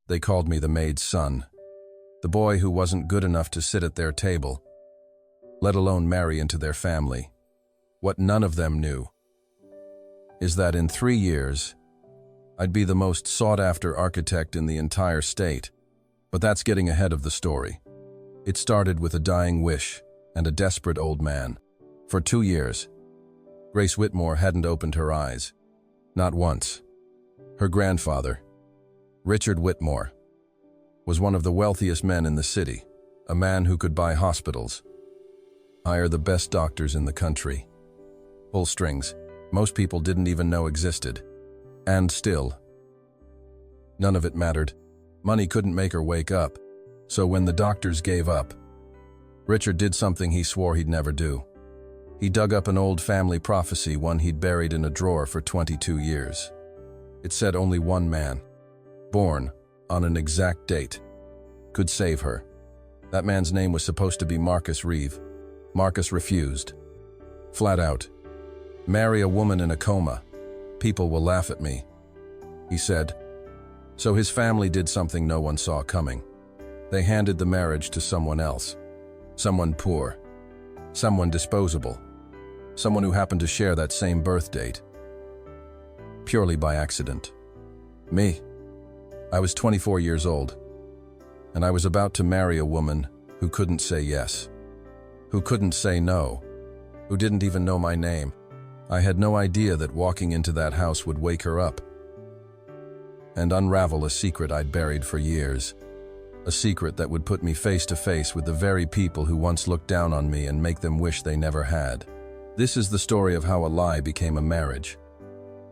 They called me the maid's son, the boy who wasn't good enough to sit at their table, let alone marry into their family. What none of them knew is that in 3 years, I'd be the most sought-after architect in the entire state. But that's getting ahead of the story. It started with a dying wish and a desperate old man. For 2 years, Grace Whitmore hadn't opened her eyes. Not once. Her grandfather, Richard Whitmore, was one of the wealthiest men in the city, a man who could buy hospitals, hire the best doctors in the country, pull strings most people didn't even know existed. And still, none of it mattered. Money couldn't make her wake up. So when the doctors gave up, Richard did something he swore he'd never do. He dug up an old family prophecy, one he'd buried in a drawer for 22 years. It said only one man, born on an exact date, could save her. That man's name was supposed to be Marcus Reeve. Marcus refused. Flat out. Marry a woman in a coma. People will laugh at me, he said. So his family did something no one saw coming. They handed the marriage to someone else. Someone poor. Someone disposable. Someone who happened to share that same birth date. Purely by accident. Me. I was 24 years old, and I was about to marry a woman who couldn't say yes, who couldn't say no, who didn't even know my name. I had no idea that walking into that house would wake her up and unravel a secret I'd buried for years. A secret that would put me face to face with the very people who once looked down on me and make them wish they never had. This is the story of how a lie became a marriage,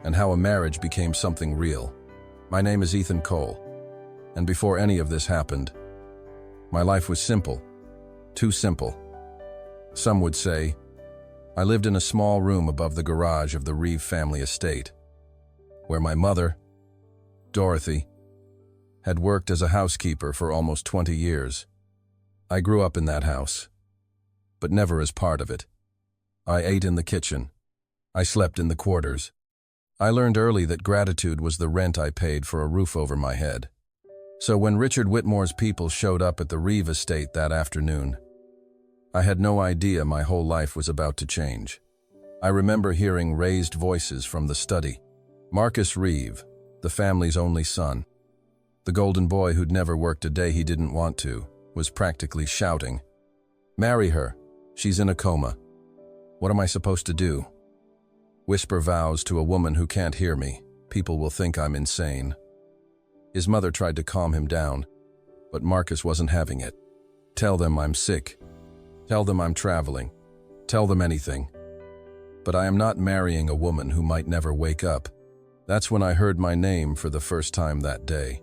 and how a marriage became something real. My name is Ethan Cole, and before any of this happened, my life was simple. Too simple. Some would say, I lived in a small room above the garage of the Reeve family estate, where my mother, Dorothy, had worked as a housekeeper for almost 20 years. I grew up in that house, but never as part of it. I ate in the kitchen. I slept in the quarters. I learned early that gratitude was the rent I paid for a roof over my head. So when Richard Whitmore's people showed up at the Reeve estate that afternoon, I had no idea my whole life was about to change. I remember hearing raised voices from the study. Marcus Reeve, the family's only son, the golden boy who'd never worked a day he didn't want to, was practically shouting, "Marry her. She's in a coma. What am I supposed to do? Whisper vows to a woman who can't hear me. People will think I'm insane." His mother tried to calm him down, but Marcus wasn't having it. Tell them I'm sick. Tell them I'm traveling. Tell them anything. But I am not marrying a woman who might never wake up. That's when I heard my name for the first time that day.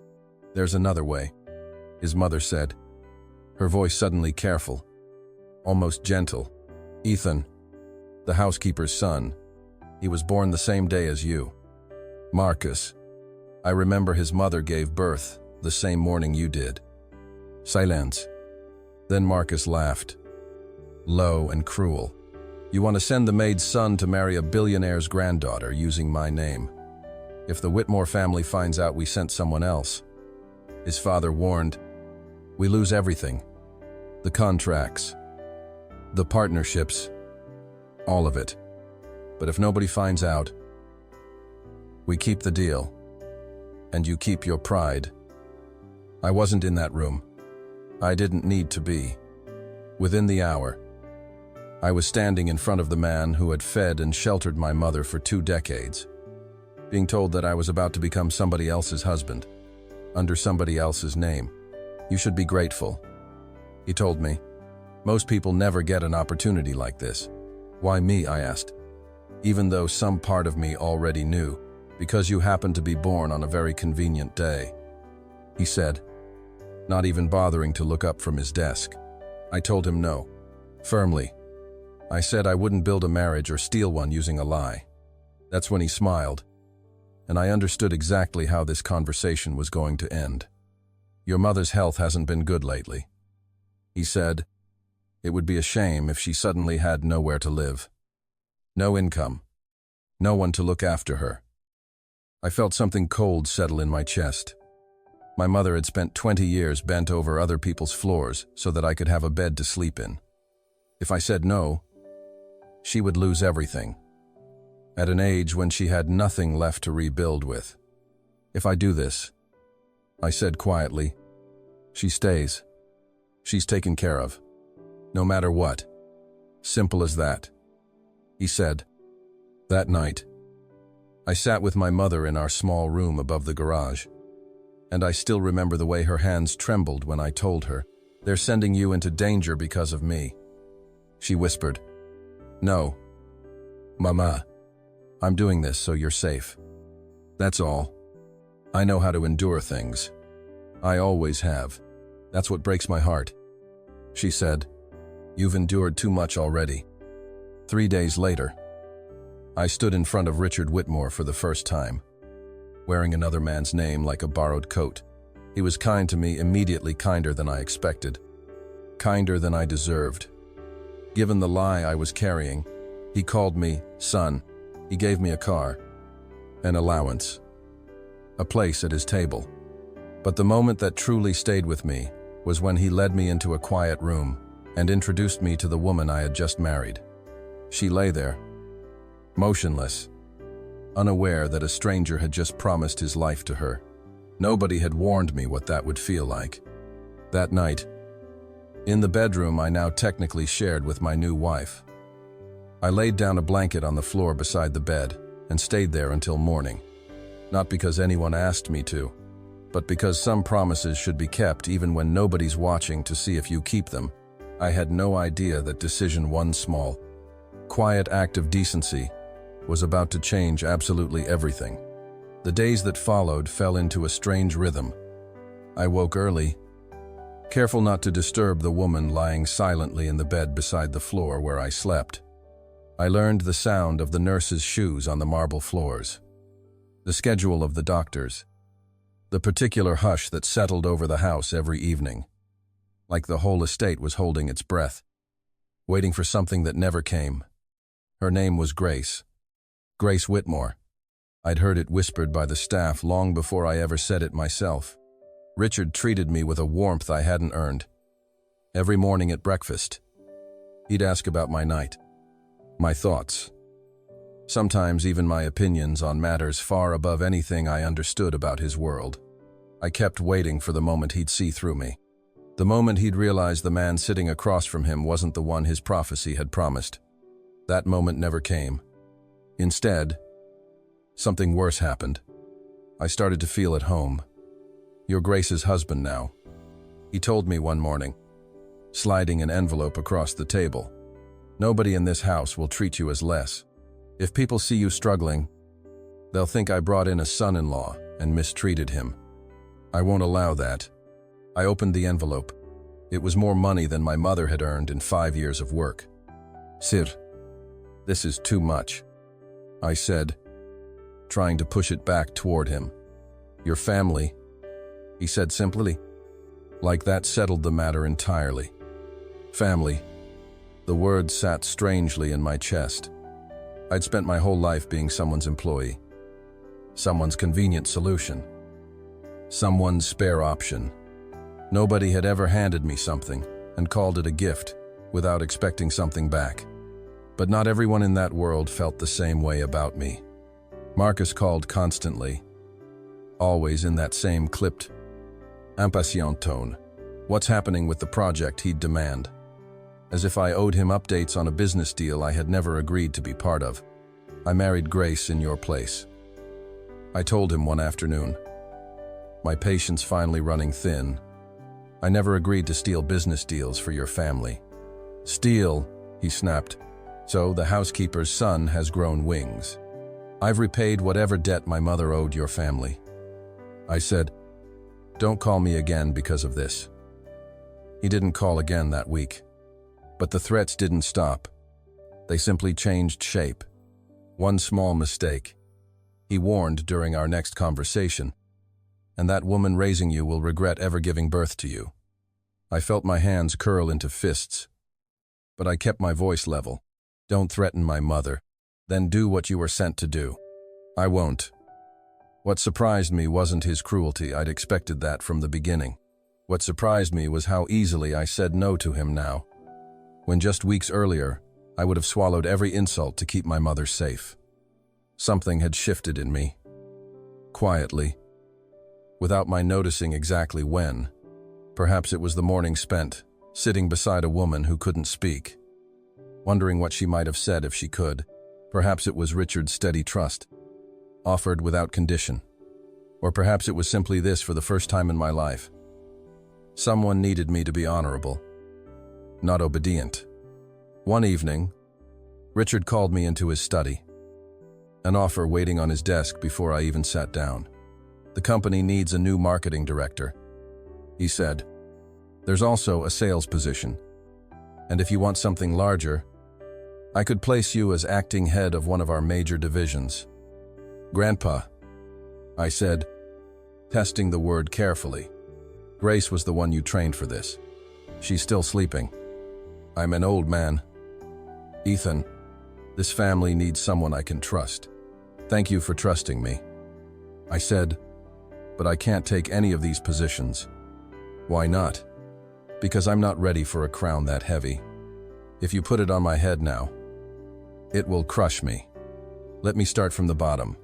There's another way, his mother said, her voice suddenly careful, almost gentle. Ethan, the housekeeper's son. He was born the same day as you. Marcus. I remember his mother gave birth the same morning you did. Silence. Then Marcus laughed, low and cruel. You want to send the maid's son to marry a billionaire's granddaughter using my name. If the Whitmore family finds out we sent someone else, his father warned, we lose everything. The contracts, the partnerships, all of it. But if nobody finds out, we keep the deal, and you keep your pride. I wasn't in that room. I didn't need to be. Within the hour, I was standing in front of the man who had fed and sheltered my mother for 2 decades, being told that I was about to become somebody else's husband, under somebody else's name. You should be grateful, he told me. Most people never get an opportunity like this. Why me, I asked, even though some part of me already knew, because you happened to be born on a very convenient day, he said, not even bothering to look up from his desk. I told him no, firmly. I said I wouldn't build a marriage or steal one using a lie. That's when he smiled, and I understood exactly how this conversation was going to end. Your mother's health hasn't been good lately, he said. It would be a shame if she suddenly had nowhere to live. No income. No one to look after her. I felt something cold settle in my chest. My mother had spent 20 years bent over other people's floors so that I could have a bed to sleep in. If I said no, she would lose everything. At an age when she had nothing left to rebuild with. If I do this, I said quietly, she stays. She's taken care of. No matter what. Simple as that. He said. That night, I sat with my mother in our small room above the garage, and I still remember the way her hands trembled when I told her, "They're sending you into danger because of me." She whispered, "No, Mama, I'm doing this so you're safe. That's all. I know how to endure things. I always have. That's what breaks my heart." She said, "You've endured too much already." 3 days later, I stood in front of Richard Whitmore for the first time, wearing another man's name like a borrowed coat. He was kind to me, immediately kinder than I expected, kinder than I deserved. Given the lie I was carrying, he called me son. He gave me a car, an allowance, a place at his table. But the moment that truly stayed with me was when he led me into a quiet room and introduced me to the woman I had just married. She lay there, motionless, unaware that a stranger had just promised his life to her. Nobody had warned me what that would feel like. That night, in the bedroom I now technically shared with my new wife, I laid down a blanket on the floor beside the bed and stayed there until morning. Not because anyone asked me to, but because some promises should be kept even when nobody's watching to see if you keep them. I had no idea that decision one small, quiet act of decency was about to change absolutely everything. The days that followed fell into a strange rhythm. I woke early, careful not to disturb the woman lying silently in the bed beside the floor where I slept. I learned the sound of the nurse's shoes on the marble floors, the schedule of the doctors, the particular hush that settled over the house every evening, like the whole estate was holding its breath, waiting for something that never came. Her name was Grace. Grace Whitmore. I'd heard it whispered by the staff long before I ever said it myself. Richard treated me with a warmth I hadn't earned. Every morning at breakfast, he'd ask about my night, my thoughts, sometimes even my opinions on matters far above anything I understood about his world. I kept waiting for the moment he'd see through me, the moment he'd realize the man sitting across from him wasn't the one his prophecy had promised. That moment never came. Instead, something worse happened. I started to feel at home. "You're Grace's husband now," he told me one morning, sliding an envelope across the table. "Nobody in this house will treat you as less. If people see you struggling, they'll think I brought in a son-in-law and mistreated him. I won't allow that." I opened the envelope. It was more money than my mother had earned in 5 years of work. "Sir, this is too much," I said, trying to push it back toward him. "Your family," he said simply. Like that settled the matter entirely. Family. The word sat strangely in my chest. I'd spent my whole life being someone's employee, someone's convenient solution, someone's spare option. Nobody had ever handed me something and called it a gift without expecting something back. But not everyone in that world felt the same way about me. Marcus called constantly, always in that same clipped, impatient tone. What's happening with the project, he'd demand, as if I owed him updates on a business deal I had never agreed to be part of. "I married Grace in your place," I told him one afternoon, my patience finally running thin. "I never agreed to steal business deals for your family." "Steal," he snapped. "So the housekeeper's son has grown wings. I've repaid whatever debt my mother owed your family." I said, "Don't call me again because of this." He didn't call again that week. But the threats didn't stop. They simply changed shape. One small mistake, he warned during our next conversation, "and that woman raising you will regret ever giving birth to you." I felt my hands curl into fists, but I kept my voice level. "Don't threaten my mother. Then do what you were sent to do." "I won't." What surprised me wasn't his cruelty. I'd expected that from the beginning. What surprised me was how easily I said no to him now, when just weeks earlier, I would have swallowed every insult to keep my mother safe. Something had shifted in me. Quietly, without my noticing exactly when. Perhaps it was the morning spent, sitting beside a woman who couldn't speak, wondering what she might have said if she could. Perhaps it was Richard's steady trust, offered without condition. Or perhaps it was simply this: for the first time in my life, someone needed me to be honorable, not obedient. One evening, Richard called me into his study, an offer waiting on his desk before I even sat down. "The company needs a new marketing director," he said. "There's also a sales position. And if you want something larger, I could place you as acting head of one of our major divisions." "Grandpa," I said, testing the word carefully. "Grace was the one you trained for this. She's still sleeping. I'm an old man. Ethan, this family needs someone I can trust. Thank you for trusting me," I said, "but I can't take any of these positions." "Why not?" "Because I'm not ready for a crown that heavy. If you put it on my head now, it will crush me. Let me start from the bottom.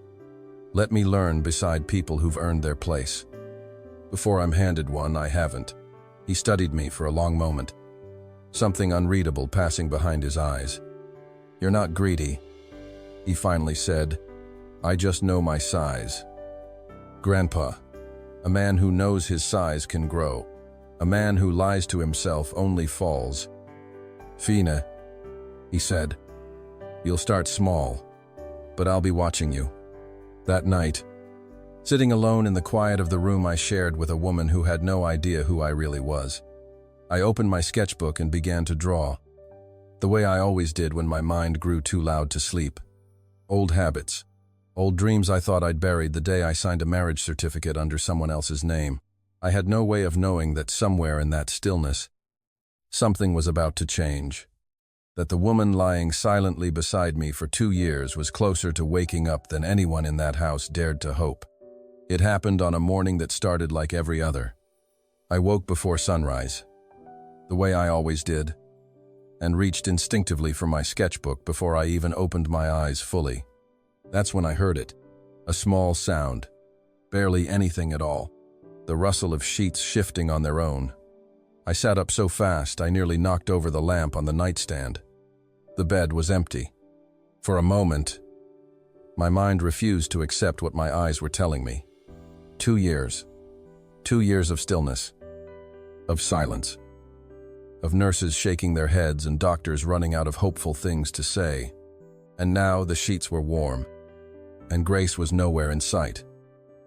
Let me learn beside people who've earned their place. Before I'm handed one, I haven't." He studied me for a long moment, something unreadable passing behind his eyes. "You're not greedy," he finally said. "I just know my size." "Grandpa, a man who knows his size can grow. A man who lies to himself only falls." "Fina," he said, "you'll start small, but I'll be watching you." That night, sitting alone in the quiet of the room I shared with a woman who had no idea who I really was, I opened my sketchbook and began to draw, the way I always did when my mind grew too loud to sleep. Old habits, old dreams I thought I'd buried the day I signed a marriage certificate under someone else's name. I had no way of knowing that somewhere in that stillness, something was about to change. That the woman lying silently beside me for 2 years was closer to waking up than anyone in that house dared to hope. It happened on a morning that started like every other. I woke before sunrise, the way I always did, and reached instinctively for my sketchbook before I even opened my eyes fully. That's when I heard it, a small sound, barely anything at all, the rustle of sheets shifting on their own. I sat up so fast I nearly knocked over the lamp on the nightstand. The bed was empty. For a moment, my mind refused to accept what my eyes were telling me. 2 years. 2 years of stillness, of silence, of nurses shaking their heads and doctors running out of hopeful things to say. And now the sheets were warm, and Grace was nowhere in sight.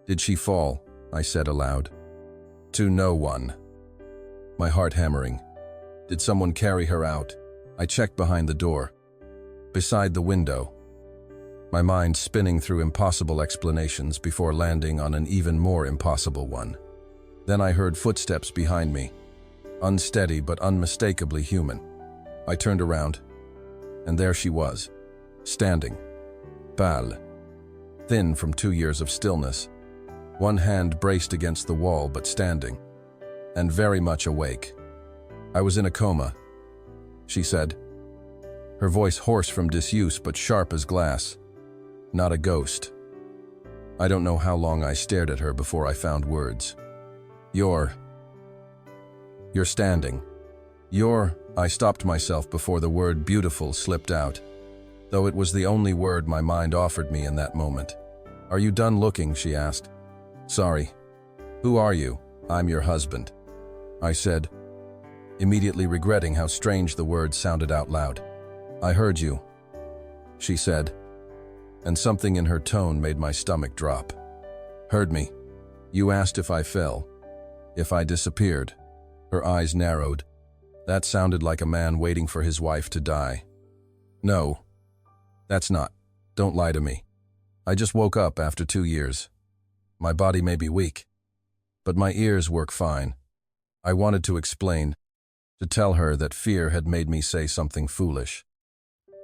"Did she fall?" I said aloud. "To no one." My heart hammering. Did someone carry her out? I checked behind the door, beside the window, my mind spinning through impossible explanations before landing on an even more impossible one. Then I heard footsteps behind me, unsteady but unmistakably human. I turned around, and there she was, standing, pale, thin from 2 years of stillness, one hand braced against the wall but standing, and very much awake. "I was in a coma," she said, her voice hoarse from disuse but sharp as glass. "Not a ghost." I don't know how long I stared at her before I found words. You're standing. I stopped myself before the word beautiful slipped out, though it was the only word my mind offered me in that moment. "Are you done looking?" she asked. "Sorry. Who are you?" "I'm your husband," I said, immediately regretting how strange the words sounded out loud. "I heard you," she said, and something in her tone made my stomach drop. "Heard me? You asked if I fell, if I disappeared." Her eyes narrowed. That sounded like a man waiting for his wife to die. "No, that's not. Don't lie to me. I just woke up after 2 years. My body may be weak, but my ears work fine." I wanted to explain, to tell her that fear had made me say something foolish.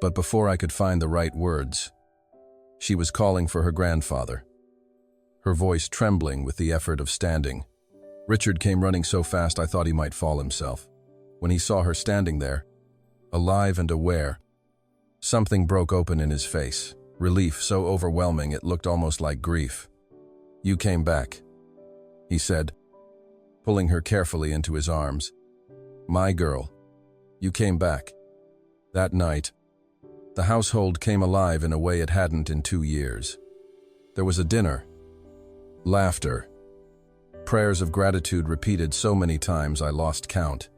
But before I could find the right words, she was calling for her grandfather. her voice trembling with the effort of standing. Richard came running so fast I thought he might fall himself. When he saw her standing there, alive and aware, something broke open in his face, relief so overwhelming it looked almost like grief. "You came back," he said, pulling her carefully into his arms. "My girl, you came back." That night, the household came alive in a way it hadn't in 2 years. There was a dinner, laughter, prayers of gratitude repeated so many times I lost count.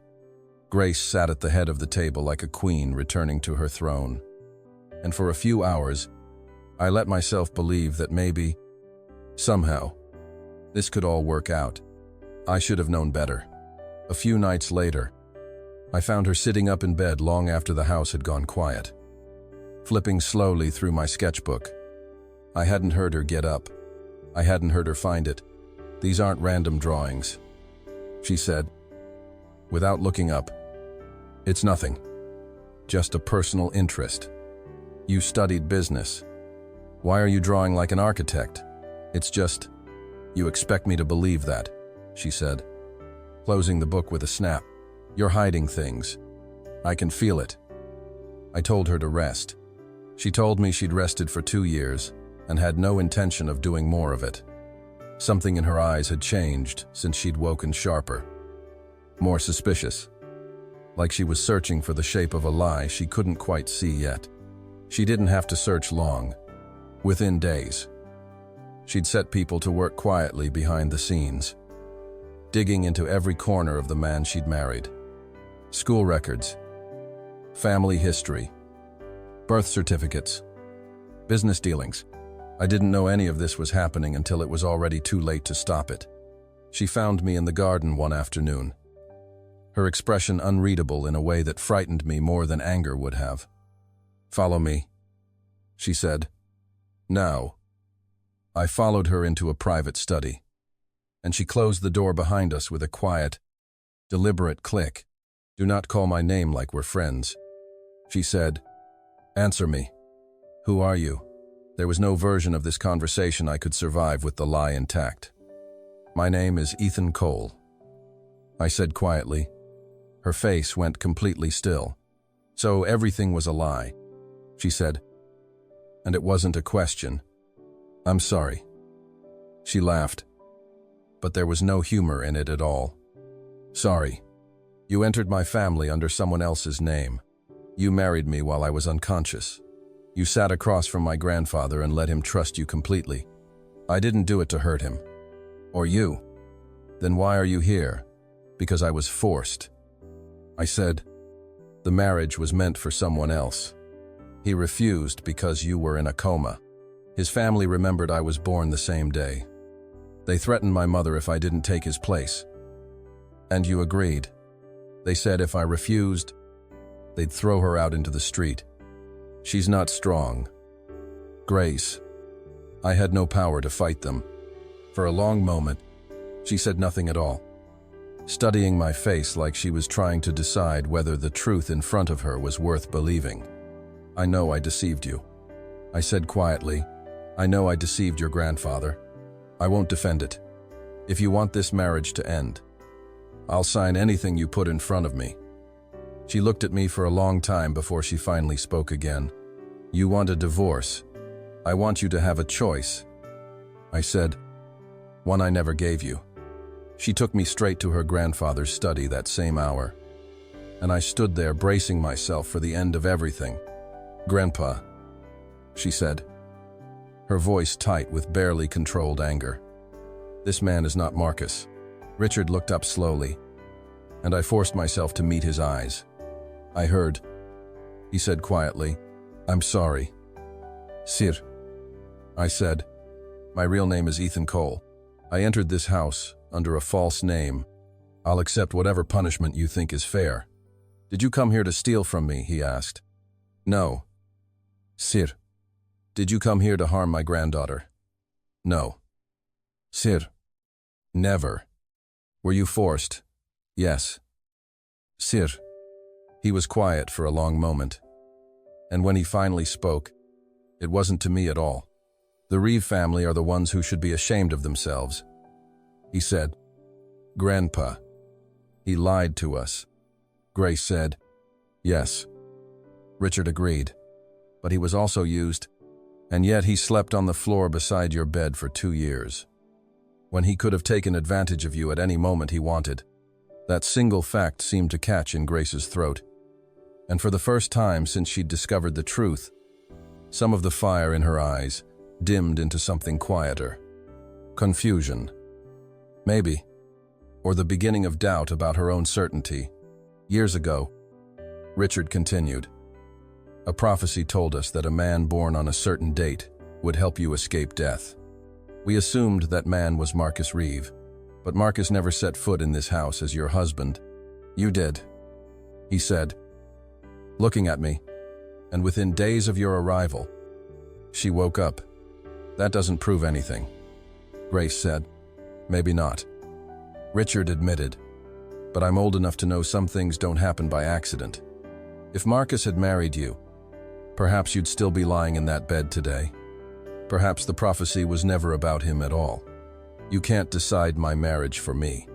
Grace sat at the head of the table like a queen returning to her throne. And for a few hours, I let myself believe that maybe, somehow, this could all work out. I should have known better. A few nights later, I found her sitting up in bed long after the house had gone quiet, flipping slowly through my sketchbook. I hadn't heard her get up. I hadn't heard her find it. "These aren't random drawings," she said, without looking up. "It's nothing. Just a personal interest. You studied business. Why are you drawing like an architect? It's just, you expect me to believe that," she said, closing the book with a snap. "You're hiding things. I can feel it." I told her to rest. She told me she'd rested for 2 years and had no intention of doing more of it. Something in her eyes had changed since she'd woken sharper, more suspicious, like she was searching for the shape of a lie she couldn't quite see yet. She didn't have to search long. Within days, she'd set people to work quietly behind the scenes, digging into every corner of the man she'd married. School records, family history, birth certificates, business dealings. I didn't know any of this was happening until it was already too late to stop it. She found me in the garden one afternoon, her expression unreadable in a way that frightened me more than anger would have. "Follow me," she said. "Now." I followed her into a private study, and she closed the door behind us with a quiet, deliberate click. "Do not call my name like we're friends," she said. "Answer me. Who are you?" There was no version of this conversation I could survive with the lie intact. "My name is Ethan Cole," I said quietly. Her face went completely still. "So everything was a lie," she said. "And it wasn't a question. I'm sorry." She laughed, but there was no humor in it at all. "Sorry. You entered my family under someone else's name. You married me while I was unconscious. You sat across from my grandfather and let him trust you completely. I didn't do it to hurt him. Or you. Then why are you here? Because I was forced." I said, "The marriage was meant for someone else. He refused because you were in a coma. His family remembered I was born the same day. They threatened my mother if I didn't take his place. And you agreed. They said if I refused, they'd throw her out into the street. She's not strong. Grace." I had no power to fight them. For a long moment, she said nothing at all, studying my face like she was trying to decide whether the truth in front of her was worth believing. "I know I deceived you," I said quietly. "I know I deceived your grandfather. I won't defend it. If you want this marriage to end, I'll sign anything you put in front of me." She looked at me for a long time before she finally spoke again. "You want a divorce. I want you to have a choice," I said. "One I never gave you." She took me straight to her grandfather's study that same hour, and I stood there bracing myself for the end of everything. "Grandpa," she said, her voice tight with barely controlled anger. "This man is not Marcus." Richard looked up slowly, and I forced myself to meet his eyes. "I heard," he said quietly. "I'm sorry." "Sir," I said. "My real name is Ethan Cole. I entered this house under a false name. I'll accept whatever punishment you think is fair." "Did you come here to steal from me?" he asked. "No." "Sir." "Did you come here to harm my granddaughter?" "No." "Sir." "Never." "Were you forced?" "Yes." "Sir." He was quiet for a long moment, and when he finally spoke, it wasn't to me at all. The Reeve family are the ones who should be ashamed of themselves, he said. Grandpa. He lied to us. Grace said. Yes. Richard agreed. But he was also used, and yet he slept on the floor beside your bed for 2 years. When he could have taken advantage of you at any moment he wanted. That single fact seemed to catch in Grace's throat. And for the first time since she'd discovered the truth, some of the fire in her eyes dimmed into something quieter. Confusion. Maybe. Or the beginning of doubt about her own certainty. Years ago, Richard continued, a prophecy told us that a man born on a certain date would help you escape death. We assumed that man was Marcus Reeve, but Marcus never set foot in this house as your husband. You did, he said, looking at me, and within days of your arrival. She woke up. That doesn't prove anything, Grace said. Maybe not. Richard admitted, but I'm old enough to know some things don't happen by accident. If Marcus had married you, perhaps you'd still be lying in that bed today. Perhaps the prophecy was never about him at all. You can't decide my marriage for me.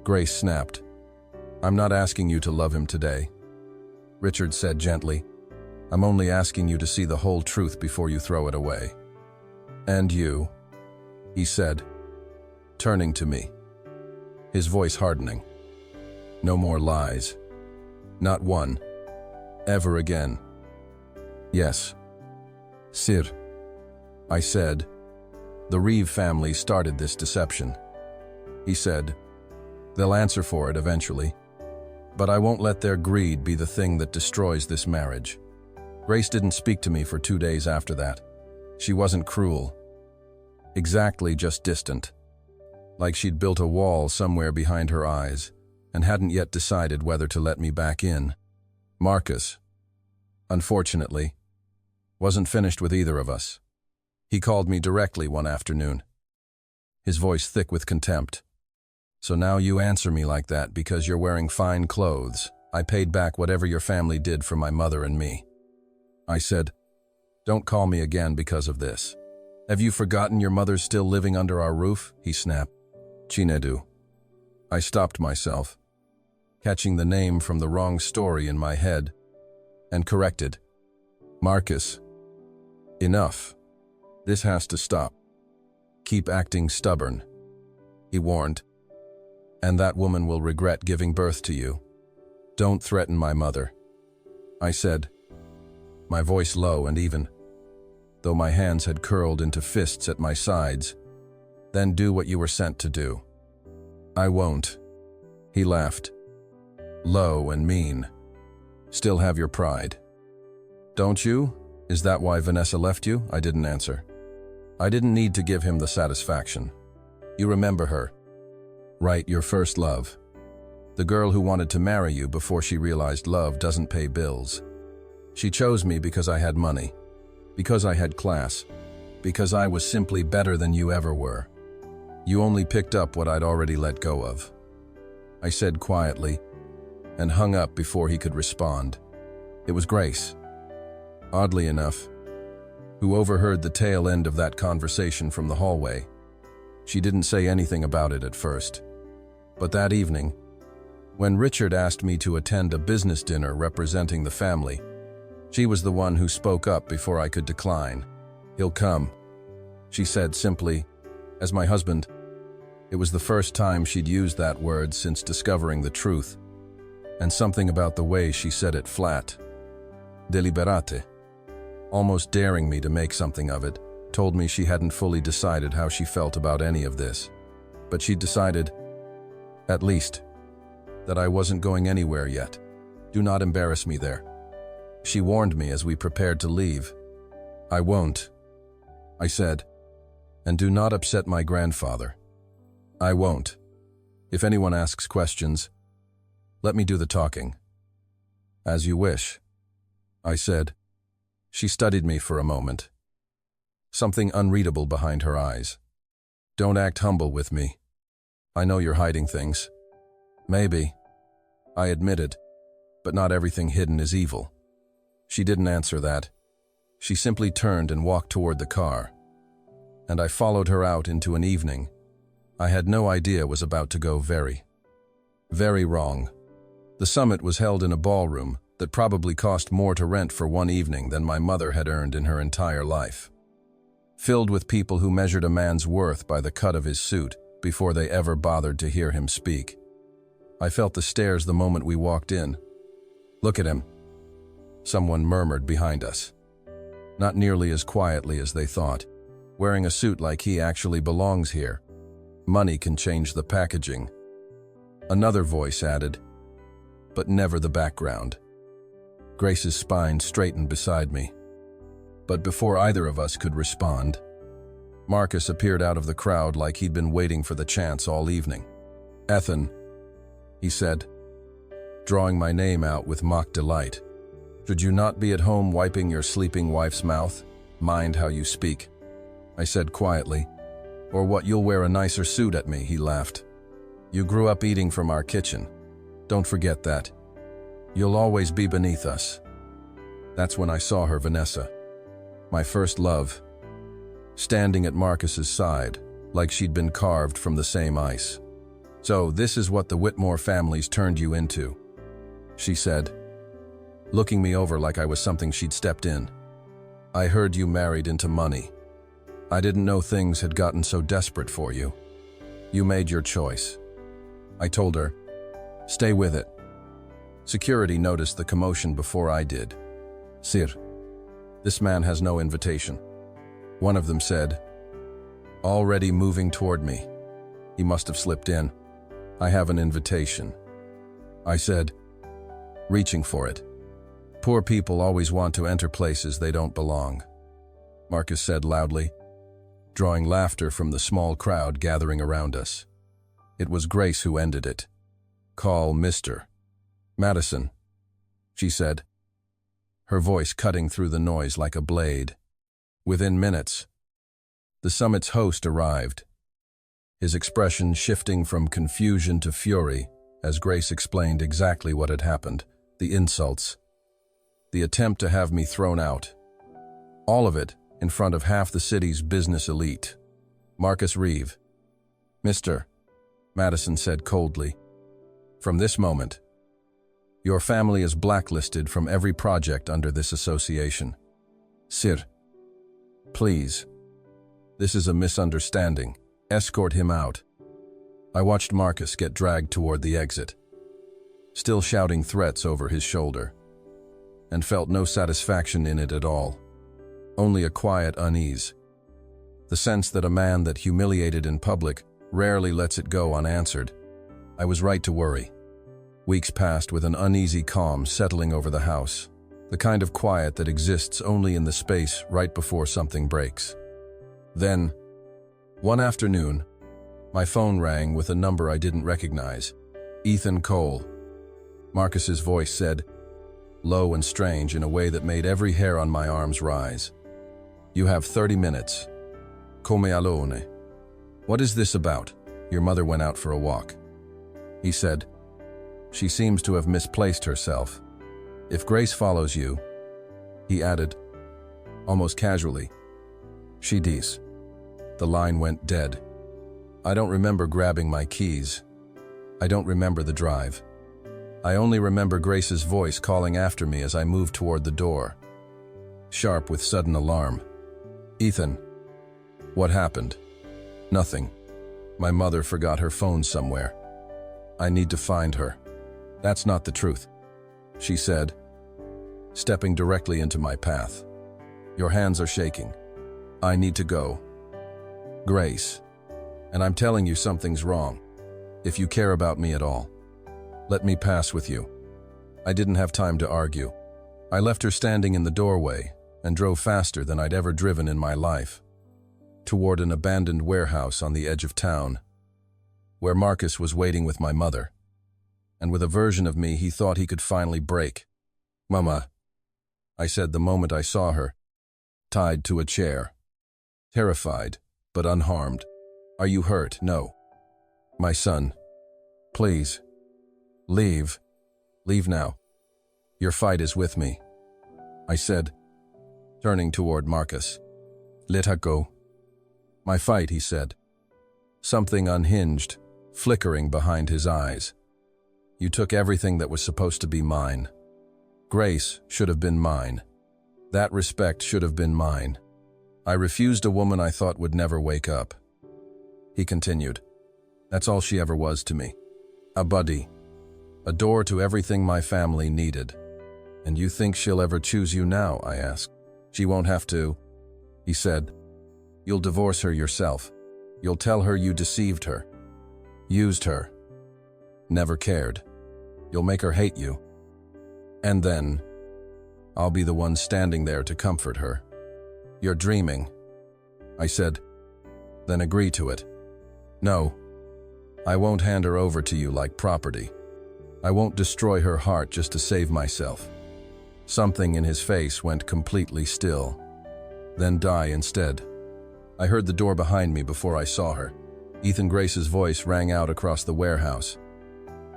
Grace snapped. I'm not asking you to love him today. Richard said gently, I'm only asking you to see the whole truth before you throw it away. And you, he said, turning to me, his voice hardening. No more lies. Not one. Ever again. Yes. Sir, I said. The Reeve family started this deception. He said, they'll answer for it eventually. But I won't let their greed be the thing that destroys this marriage. Grace didn't speak to me for 2 days after that. She wasn't cruel. Exactly, just distant. Like she'd built a wall somewhere behind her eyes and hadn't yet decided whether to let me back in. Marcus, unfortunately, wasn't finished with either of us. He called me directly one afternoon, his voice thick with contempt. So now you answer me like that because you're wearing fine clothes. I paid back whatever your family did for my mother and me. I said, don't call me again because of this. Have you forgotten your mother's still living under our roof? He snapped. Chinedu. I stopped myself, catching the name from the wrong story in my head, and corrected. Marcus. Enough. This has to stop. Keep acting stubborn, he warned. And that woman will regret giving birth to you. Don't threaten my mother, I said, my voice low and even, though my hands had curled into fists at my sides. Then do what you were sent to do. I won't, he laughed. Low and mean. Still have your pride. Don't you? Is that why Vanessa left you? I didn't answer. I didn't need to give him the satisfaction. You remember her. Right, your first love. The girl who wanted to marry you before she realized love doesn't pay bills. She chose me because I had money, because I had class, because I was simply better than you ever were. You only picked up what I'd already let go of. I said quietly, and hung up before he could respond. It was Grace, oddly enough, who overheard the tail end of that conversation from the hallway. She didn't say anything about it at first. But that evening, when Richard asked me to attend a business dinner representing the family, she was the one who spoke up before I could decline. He'll come, she said simply, as my husband. It was the first time she'd used that word since discovering the truth, and something about the way she said it flat. Deliberate, almost daring me to make something of it, told me she hadn't fully decided how she felt about any of this. But she'd decided, at least, that I wasn't going anywhere yet. Do not embarrass me there. She warned me as we prepared to leave. I won't, I said, and do not upset my grandfather. I won't. If anyone asks questions, let me do the talking. As you wish, I said. She studied me for a moment. Something unreadable behind her eyes. Don't act humble with me. I know you're hiding things. Maybe, I admitted, but not everything hidden is evil. She didn't answer that. She simply turned and walked toward the car. and I followed her out into an evening I had no idea was about to go very, very wrong. The summit was held in a ballroom that probably cost more to rent for one evening than my mother had earned in her entire life. Filled with people who measured a man's worth by the cut of his suit before they ever bothered to hear him speak. I felt the stares the moment we walked in. "Look at him," someone murmured behind us. Not nearly as quietly as they thought. "Wearing a suit like he actually belongs here. Money can change the packaging." Another voice added, but never the background. Grace's spine straightened beside me. But before either of us could respond, Marcus appeared out of the crowd like he'd been waiting for the chance all evening. "Ethan," he said, drawing my name out with mock delight. "Should you not be at home wiping your sleeping wife's mouth? Mind how you speak," I said quietly. "Or what, you'll wear a nicer suit at me," he laughed. "You grew up eating from our kitchen. Don't forget that. You'll always be beneath us." That's when I saw her, Vanessa, my first love, standing at Marcus's side, like she'd been carved from the same ice. "So this is what the Whitmore family's turned you into," she said, looking me over like I was something she'd stepped in. "I heard you married into money. I didn't know things had gotten so desperate for you. You made your choice." I told her, "Stay with it." Security noticed the commotion before I did. "Sir, this man has no invitation," one of them said, already moving toward me. "He must have slipped in. I have an invitation," I said, reaching for it. "Poor people always want to enter places they don't belong," Marcus said loudly, drawing laughter from the small crowd gathering around us. It was Grace who ended it. "Call Mr. Madison," she said, her voice cutting through the noise like a blade. Within minutes, the summit's host arrived, his expression shifting from confusion to fury as Grace explained exactly what had happened, the insults, the attempt to have me thrown out. All of it in front of half the city's business elite. "Marcus Reeve." "Mr. Madison said coldly, "From this moment, your family is blacklisted from every project under this association. Sir, please. This is a misunderstanding. Escort him out." I watched Marcus get dragged toward the exit, still shouting threats over his shoulder, and felt no satisfaction in it at all. Only a quiet unease. The sense that a man that humiliated in public rarely lets it go unanswered. I was right to worry. Weeks passed with an uneasy calm settling over the house, the kind of quiet that exists only in the space right before something breaks. Then, one afternoon, my phone rang with a number I didn't recognize. "Ethan Cole," Marcus's voice said, low and strange in a way that made every hair on my arms rise. "You have 30 minutes. Come alone." "What is this about?" "Your mother went out for a walk," he said. "She seems to have misplaced herself. If Grace follows you," he added, almost casually. "She does." The line went dead. I don't remember grabbing my keys. I don't remember the drive. I only remember Grace's voice calling after me as I moved toward the door, sharp with sudden alarm. "Ethan." "What happened?" "Nothing. My mother forgot her phone somewhere. I need to find her." "That's not the truth," she said, stepping directly into my path. "Your hands are shaking. I need to go. Grace. And I'm telling you something's wrong. If you care about me at all, let me pass with you." I didn't have time to argue. I left her standing in the doorway and drove faster than I'd ever driven in my life, toward an abandoned warehouse on the edge of town, where Marcus was waiting with my mother, and with a version of me he thought he could finally break. "Mama," I said the moment I saw her, tied to a chair, terrified but unharmed. "Are you hurt?" "No." "My son, please, leave. Leave now. Your fight is with me," I said, turning toward Marcus. "Let her go." My fight, he said. Something unhinged, flickering behind his eyes. You took everything that was supposed to be mine. Grace should have been mine. That respect should have been mine. I refused a woman I thought would never wake up. He continued. That's all she ever was to me. A buddy. A door to everything my family needed. And you think she'll ever choose you now, I asked. She won't have to, he said. You'll divorce her yourself. You'll tell her you deceived her. Used her. Never cared. You'll make her hate you. And then, I'll be the one standing there to comfort her. You're dreaming, I said. Then agree to it. No, I won't hand her over to you like property. I won't destroy her heart just to save myself. Something in his face went completely still, then die instead. I heard the door behind me before I saw her. Ethan Grace's voice rang out across the warehouse.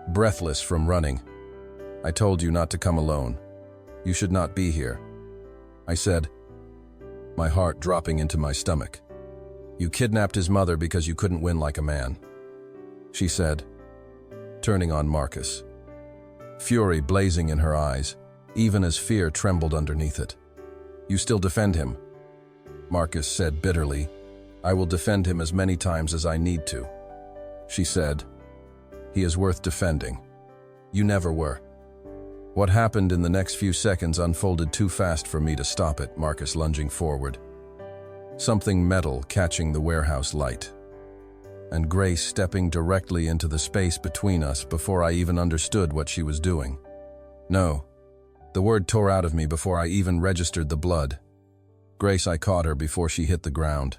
Breathless from running. I told you not to come alone. You should not be here, I said, my heart dropping into my stomach. You kidnapped his mother because you couldn't win like a man, she said, turning on Marcus. Fury blazing in her eyes, even as fear trembled underneath it. You still defend him, Marcus said bitterly. I will defend him as many times as I need to, she said. He is worth defending. You never were. What happened in the next few seconds unfolded too fast for me to stop it, Marcus lunging forward. Something metal catching the warehouse light. And Grace stepping directly into the space between us before I even understood what she was doing. No. The word tore out of me before I even registered the blood. Grace, I caught her before she hit the ground.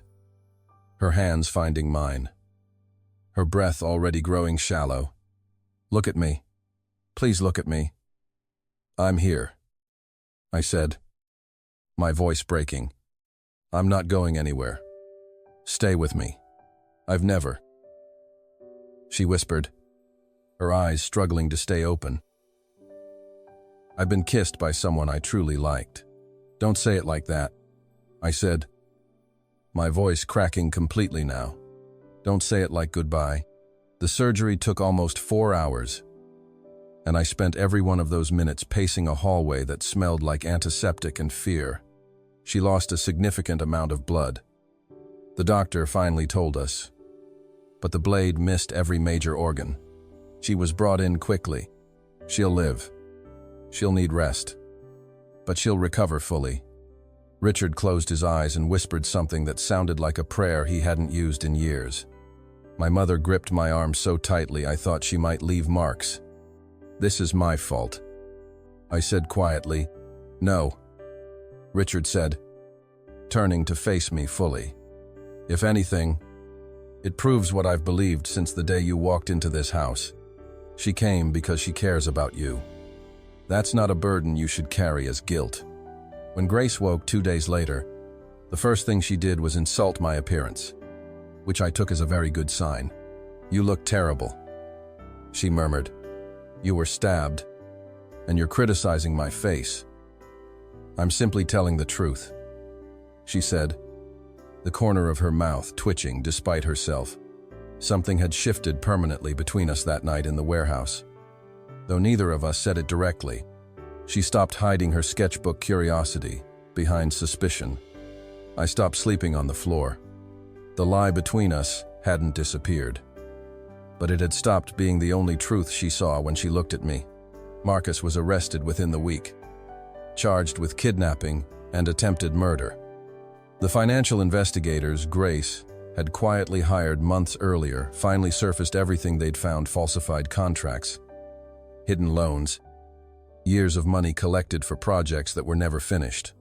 Her hands finding mine. Her breath already growing shallow. Look at me. Please look at me. I'm here, I said, my voice breaking. I'm not going anywhere. Stay with me. I've never. She whispered, her eyes struggling to stay open. I've been kissed by someone I truly liked. Don't say it like that, I said, my voice cracking completely now. Don't say it like goodbye. The surgery took almost 4 hours, and I spent every one of those minutes pacing a hallway that smelled like antiseptic and fear. She lost a significant amount of blood. The doctor finally told us, but the blade missed every major organ. She was brought in quickly. She'll live. She'll need rest, but she'll recover fully. Richard closed his eyes and whispered something that sounded like a prayer he hadn't used in years. My mother gripped my arm so tightly I thought she might leave marks. This is my fault, I said quietly. No, Richard said, turning to face me fully. If anything, it proves what I've believed since the day you walked into this house. She came because she cares about you. That's not a burden you should carry as guilt. When Grace woke 2 days later, the first thing she did was insult my appearance, which I took as a very good sign. You look terrible, she murmured. You were stabbed, and you're criticizing my face. I'm simply telling the truth, she said, the corner of her mouth twitching despite herself. Something had shifted permanently between us that night in the warehouse. Though neither of us said it directly, she stopped hiding her sketchbook curiosity behind suspicion. I stopped sleeping on the floor. The lie between us hadn't disappeared, but it had stopped being the only truth she saw when she looked at me. Marcus was arrested within the week, charged with kidnapping and attempted murder. The financial investigators Grace had quietly hired months earlier finally surfaced everything they'd found: falsified contracts, hidden loans, years of money collected for projects that were never finished.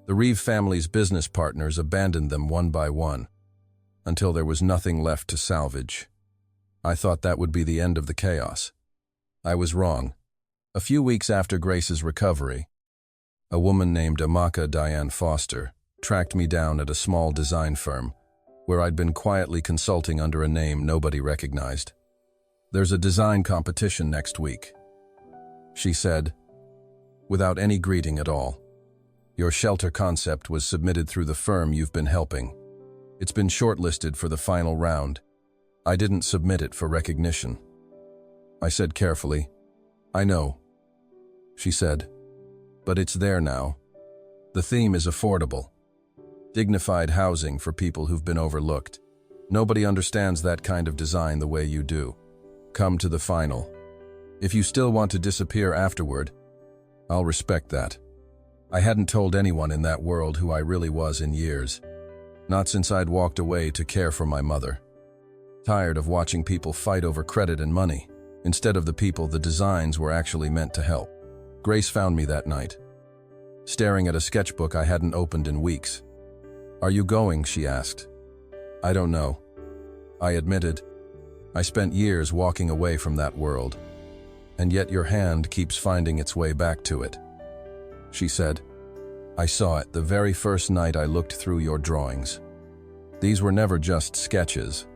The Reeve family's business partners abandoned them one by one, until there was nothing left to salvage. I thought that would be the end of the chaos. I was wrong. A few weeks after Grace's recovery, a woman named Amaka Diane Foster tracked me down at a small design firm where I'd been quietly consulting under a name nobody recognized. There's a design competition next week, she said, without any greeting at all. Your shelter concept was submitted through the firm you've been helping. It's been shortlisted for the final round. I didn't submit it for recognition. I said carefully, I know. She said, but it's there now. The theme is affordable. Dignified housing for people who've been overlooked. Nobody understands that kind of design the way you do. Come to the final. If you still want to disappear afterward, I'll respect that. I hadn't told anyone in that world who I really was in years. Not since I'd walked away to care for my mother. Tired of watching people fight over credit and money, instead of the people the designs were actually meant to help. Grace found me that night, staring at a sketchbook I hadn't opened in weeks. Are you going? She asked. I don't know. I admitted. I spent years walking away from that world, and yet your hand keeps finding its way back to it. She said, I saw it the very first night I looked through your drawings. These were never just sketches.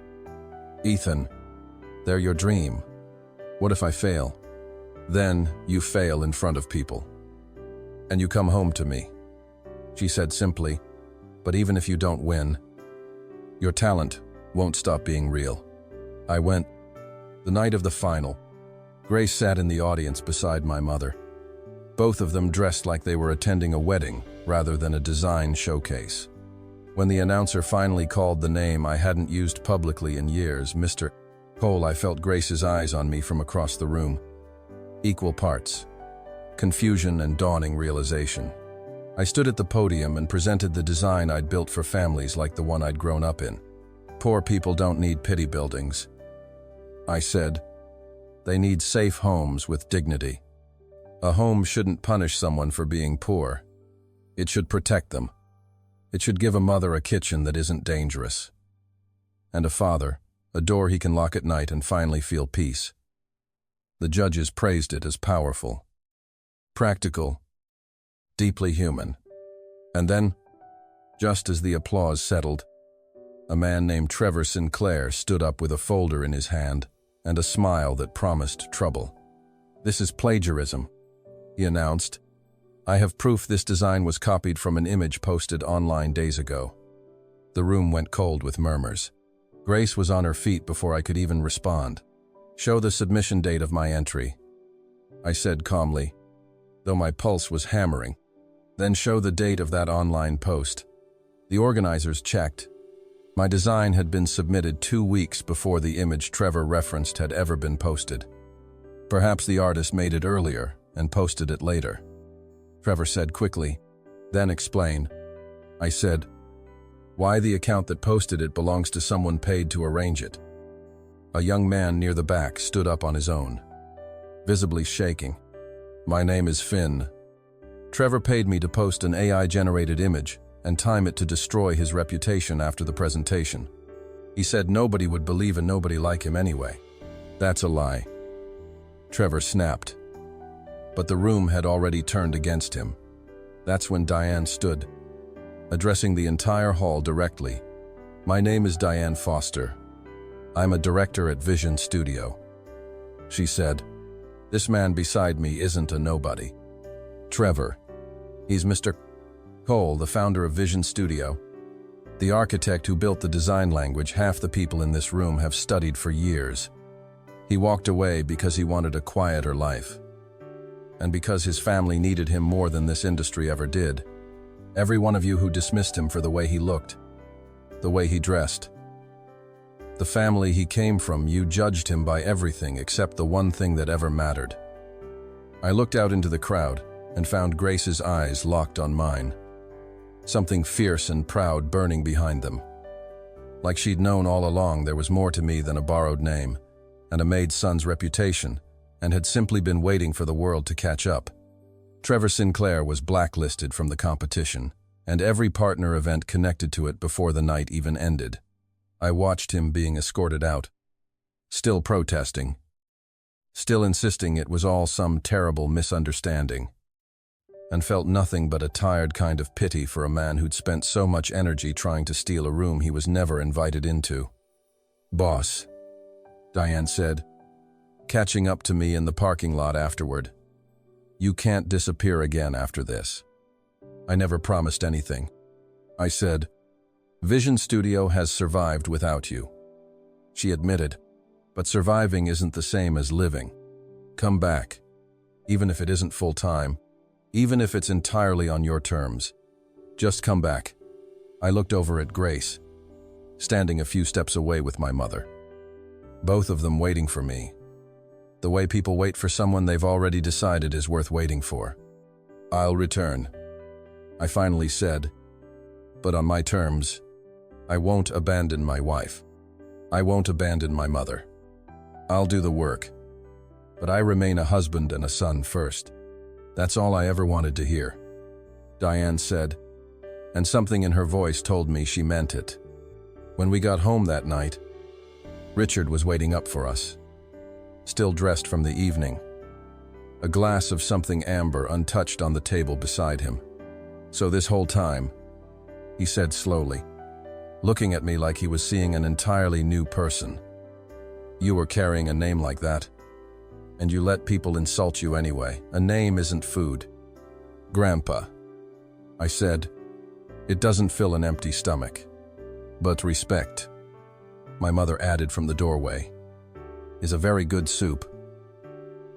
Ethan, they're your dream. What if I fail? Then you fail in front of people. And you come home to me. She said simply, but even if you don't win, your talent won't stop being real. I went. The night of the final, Grace sat in the audience beside my mother. Both of them dressed like they were attending a wedding rather than a design showcase. When the announcer finally called the name I hadn't used publicly in years, Mr. Cole, I felt Grace's eyes on me from across the room. Equal parts. Confusion and dawning realization. I stood at the podium and presented the design I'd built for families like the one I'd grown up in. Poor people don't need pity buildings. I said, they need safe homes with dignity. A home shouldn't punish someone for being poor. It should protect them. It should give a mother a kitchen that isn't dangerous. And a father, a door he can lock at night and finally feel peace. The judges praised it as powerful, practical, deeply human. And then, just as the applause settled, a man named Trevor Sinclair stood up with a folder in his hand and a smile that promised trouble. This is plagiarism, he announced. I have proof this design was copied from an image posted online days ago. The room went cold with murmurs. Grace was on her feet before I could even respond. Show the submission date of my entry, I said calmly, though my pulse was hammering. Then show the date of that online post. The organizers checked. My design had been submitted 2 weeks before the image Trevor referenced had ever been posted. Perhaps the artist made it earlier and posted it later. Trevor said quickly, then explain. I said, why the account that posted it belongs to someone paid to arrange it. A young man near the back stood up on his own, visibly shaking. My name is Finn. Trevor paid me to post an AI-generated image and time it to destroy his reputation after the presentation. He said nobody would believe a nobody like him anyway. That's a lie. Trevor snapped. But the room had already turned against him. That's when Diane stood, addressing the entire hall directly. My name is Diane Foster. I'm a director at Vision Studio. She said, this man beside me isn't a nobody. Trevor. He's Mr. Cole, the founder of Vision Studio. The architect who built the design language half the people in this room have studied for years. He walked away because he wanted a quieter life. And because his family needed him more than this industry ever did. Every one of you who dismissed him for the way he looked, the way he dressed. The family he came from, you judged him by everything except the one thing that ever mattered. I looked out into the crowd and found Grace's eyes locked on mine. Something fierce and proud burning behind them. Like she'd known all along there was more to me than a borrowed name and a maid son's reputation, and had simply been waiting for the world to catch up. Trevor Sinclair was blacklisted from the competition, and every partner event connected to it before the night even ended. I watched him being escorted out, still protesting, still insisting it was all some terrible misunderstanding, and felt nothing but a tired kind of pity for a man who'd spent so much energy trying to steal a room he was never invited into. Boss, Diane said, catching up to me in the parking lot afterward. You can't disappear again after this. I never promised anything. I said, Vision Studio has survived without you, she admitted, but surviving isn't the same as living. Come back, even if it isn't full-time, even if it's entirely on your terms. Just come back. I looked over at Grace, standing a few steps away with my mother. Both of them waiting for me. The way people wait for someone they've already decided is worth waiting for. I'll return, I finally said, but on my terms. I won't abandon my wife. I won't abandon my mother. I'll do the work, but I remain a husband and a son first. That's all I ever wanted to hear, Diane said, and something in her voice told me she meant it. When we got home that night, Richard was waiting up for us, still dressed from the evening, a glass of something amber untouched on the table beside him. So this whole time, he said slowly, looking at me like he was seeing an entirely new person. You were carrying a name like that, and you let people insult you anyway. A name isn't food. Grandpa, I said, it doesn't fill an empty stomach. But respect, my mother added from the doorway, is a very good soup.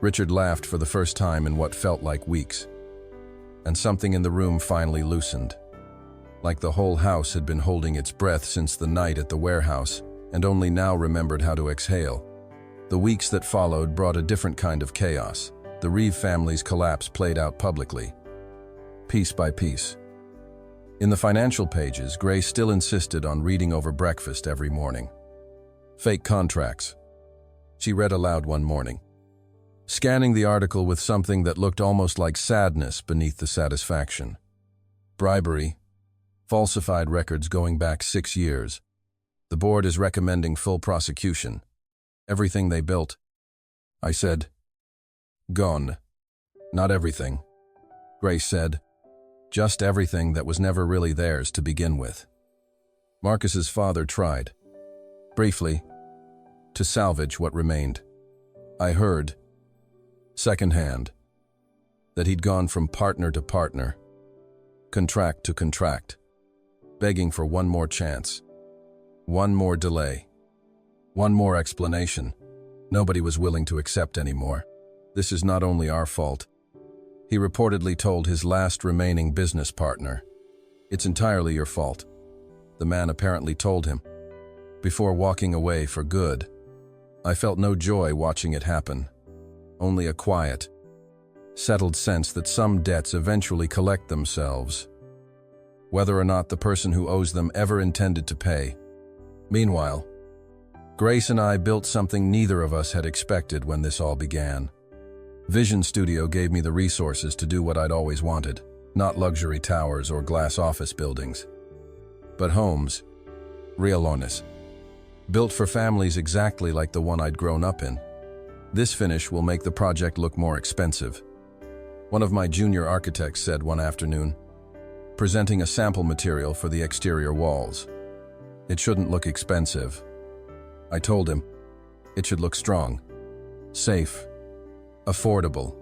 Richard laughed for the first time in what felt like weeks, and something in the room finally loosened, like the whole house had been holding its breath since the night at the warehouse and only now remembered how to exhale. The weeks that followed brought a different kind of chaos. The Reeve family's collapse played out publicly, piece by piece. In the financial pages, Grace still insisted on reading over breakfast every morning. Fake contracts, she read aloud one morning, scanning the article with something that looked almost like sadness beneath the satisfaction. Bribery, falsified records going back 6 years. The board is recommending full prosecution. Everything they built. I said, gone. Not everything, Grace said. Just everything that was never really theirs to begin with. Marcus's father tried, briefly, to salvage what remained. I heard, secondhand, that he'd gone from partner to partner, contract to contract, begging for one more chance, one more delay, one more explanation. Nobody was willing to accept anymore. This is not only our fault, he reportedly told his last remaining business partner. It's entirely your fault, the man apparently told him, before walking away for good. I felt no joy watching it happen, only a quiet, settled sense that some debts eventually collect themselves, whether or not the person who owes them ever intended to pay. Meanwhile, Grace and I built something neither of us had expected when this all began. Vision Studio gave me the resources to do what I'd always wanted, not luxury towers or glass office buildings, but homes, realones, built for families exactly like the one I'd grown up in. This finish will make the project look more expensive, one of my junior architects said one afternoon, presenting a sample material for the exterior walls. It shouldn't look expensive, I told him. It should look strong, safe, affordable,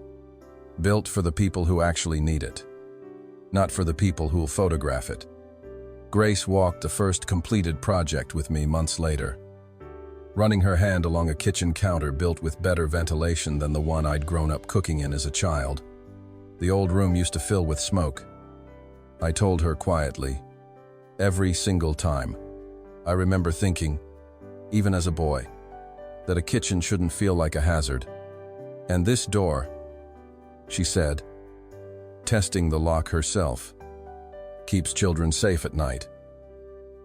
built for the people who actually need it, not for the people who'll photograph it. Grace walked the first completed project with me months later, running her hand along a kitchen counter built with better ventilation than the one I'd grown up cooking in as a child. The old room used to fill with smoke. I told her quietly, every single time. I remember thinking, even as a boy, that a kitchen shouldn't feel like a hazard. And this door, she said, testing the lock herself, keeps children safe at night.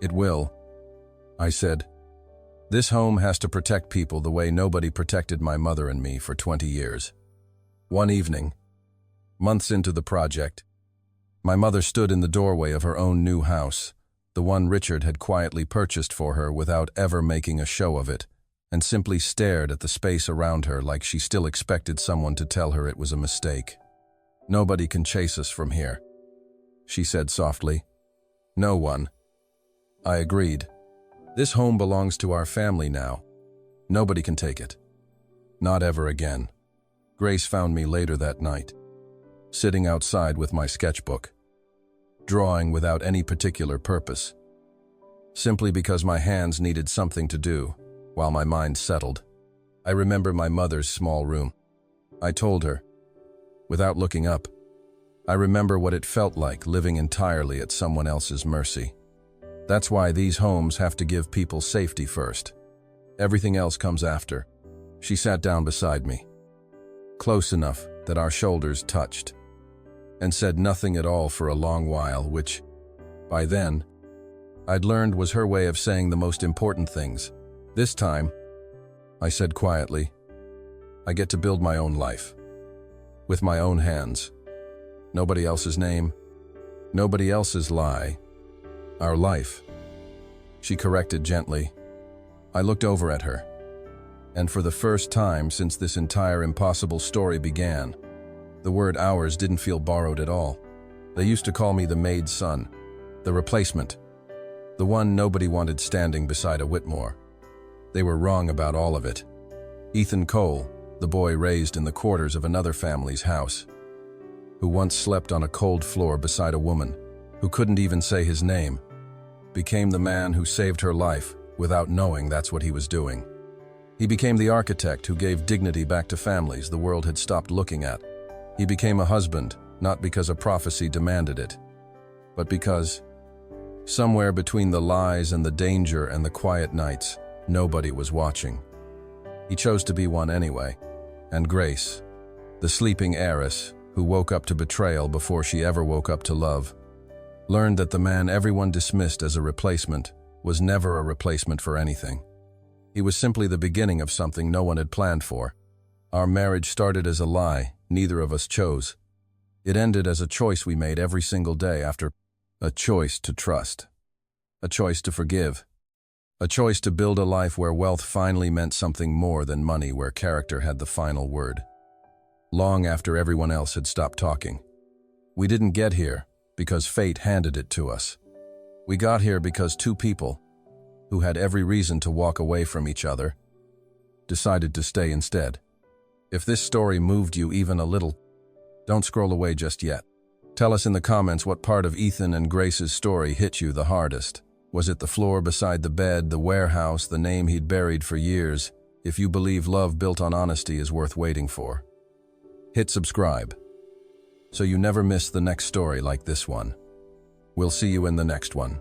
It will, I said. This home has to protect people the way nobody protected my mother and me for 20 years. One evening, months into the project, my mother stood in the doorway of her own new house, the one Richard had quietly purchased for her without ever making a show of it, and simply stared at the space around her like she still expected someone to tell her it was a mistake. Nobody can chase us from here, she said softly. No one. I agreed. This home belongs to our family now. Nobody can take it. Not ever again. Grace found me later that night, sitting outside with my sketchbook, drawing without any particular purpose. simply because my hands needed something to do, while my mind settled. I remember my mother's small room. I told her, without looking up, I remember what it felt like living entirely at someone else's mercy. That's why these homes have to give people safety first. Everything else comes after. She sat down beside me, close enough that our shoulders touched, and said nothing at all for a long while, which, by then, I'd learned was her way of saying the most important things. This time, I said quietly, I get to build my own life. With my own hands. Nobody else's name. Nobody else's lie. Our life. She corrected gently. I looked over at her. And for the first time since this entire impossible story began, the word ours didn't feel borrowed at all. They used to call me the maid's son, the replacement, the one nobody wanted standing beside a Whitmore. They were wrong about all of it. Ethan Cole, the boy raised in the quarters of another family's house, who once slept on a cold floor beside a woman who couldn't even say his name, became the man who saved her life without knowing that's what he was doing. He became the architect who gave dignity back to families the world had stopped looking at. He became a husband, not because a prophecy demanded it, but because, somewhere between the lies and the danger and the quiet nights, nobody was watching. He chose to be one anyway. And Grace, the sleeping heiress who woke up to betrayal before she ever woke up to love, learned that the man everyone dismissed as a replacement was never a replacement for anything. He was simply the beginning of something no one had planned for. Our marriage started as a lie neither of us chose. It ended as a choice we made every single day after a choice to trust, a choice to forgive, a choice to build a life where wealth finally meant something more than money, where character had the final word. Long after everyone else had stopped talking. We didn't get here because fate handed it to us. We got here because two people, who had every reason to walk away from each other, decided to stay instead. If this story moved you even a little, don't scroll away just yet. Tell us in the comments what part of Ethan and Grace's story hit you the hardest. Was it the floor beside the bed, the warehouse, the name he'd buried for years? If you believe love built on honesty is worth waiting for, hit subscribe so you never miss the next story like this one. We'll see you in the next one.